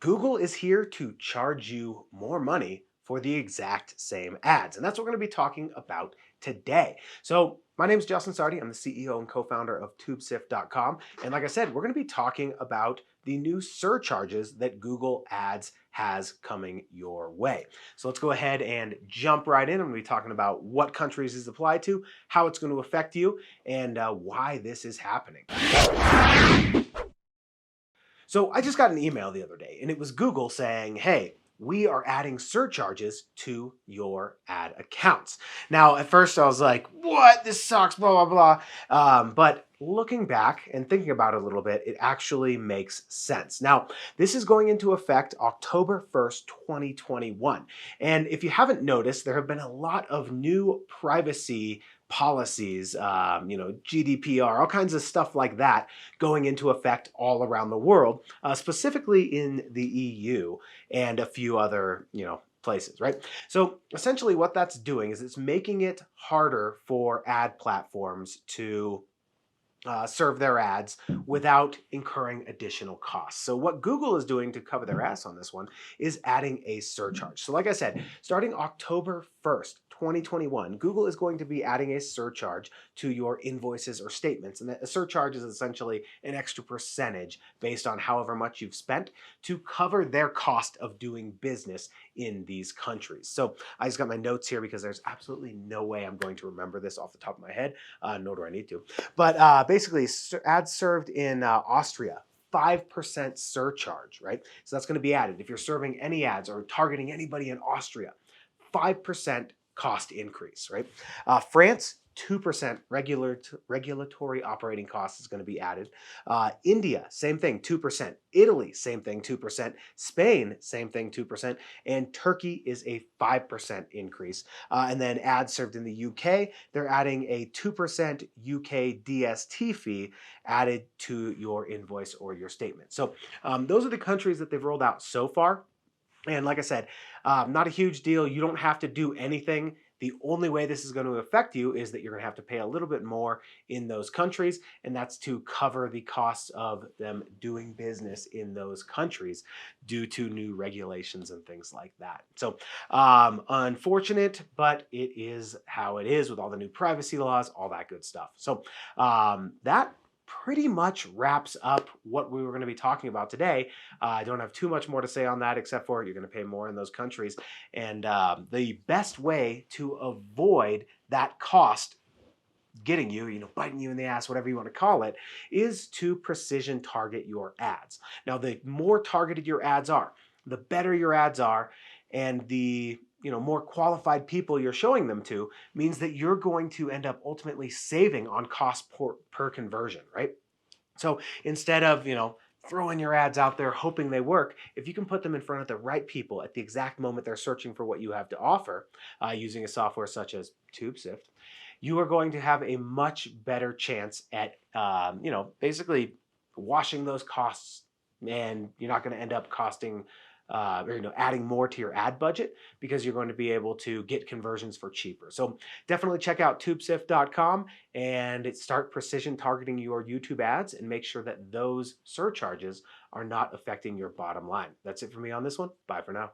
Google is here to charge you more money for the exact same ads. And that's what we're going to be talking about today. So, my name is Justin Sardi. I'm the CEO and co-founder of TubeSift.com. And like I said, we're going to be talking about the new surcharges that Google Ads has coming your way. So let's go ahead and jump right in. I'm going to be talking about what countries is applied to, how it's going to affect you, and why this is happening. So I just got an email the other day, and it was Google saying, hey, we are adding surcharges to your ad accounts. Now, at first I was like, what? This sucks, blah, blah, blah. But looking back and thinking about it a little bit, it actually makes sense. Now, this is going into effect October 1st, 2021. And if you haven't noticed, there have been a lot of new privacy policies, GDPR, all kinds of stuff like that going into effect all around the world, specifically in the EU and a few other, places, right? So essentially what that's doing is it's making it harder for ad platforms to serve their ads without incurring additional costs. So what Google is doing to cover their ass on this one is adding a surcharge. So like I said, starting October 1st, 2021, Google is going to be adding a surcharge to your invoices or statements. And a surcharge is essentially an extra percentage based on however much you've spent to cover their cost of doing business in these countries. So I just got my notes here because there's absolutely no way I'm going to remember this off the top of my head, nor do I need to. But basically, ads served in Austria, 5% surcharge, right? So that's going to be added. If you're serving any ads or targeting anybody in Austria, 5% cost increase, right? France, 2% regulatory operating costs is going to be added. India, same thing, 2%. Italy, same thing, 2%. Spain, same thing, 2%. And Turkey is a 5% increase. And then ads served in the UK, they're adding a 2% UK DST fee added to your invoice or your statement. So those are the countries that they've rolled out so far. And like I said, not a huge deal. You don't have to do anything. The only way this is going to affect you is that you're going to have to pay a little bit more in those countries, and that's to cover the costs of them doing business in those countries due to new regulations and things like that. So unfortunate, but it is how it is with all the new privacy laws, all that good stuff. So that pretty much wraps up what we were going to be talking about today. I don't have too much more to say on that except for you're going to pay more in those countries. And the best way to avoid that cost getting you, biting you in the ass, whatever you want to call it, is to precision target your ads. Now, the more targeted your ads are, the better your ads are, and the more qualified people you're showing them to means that you're going to end up ultimately saving on cost per conversion, right? So instead of, throwing your ads out there hoping they work, if you can put them in front of the right people at the exact moment they're searching for what you have to offer, using a software such as TubeSift, you are going to have a much better chance at, basically washing those costs, and you're not going to end up costing adding more to your ad budget because you're going to be able to get conversions for cheaper. So definitely check out tubesift.com and start precision targeting your YouTube ads and make sure that those surcharges are not affecting your bottom line. That's it for me on this one. Bye for now.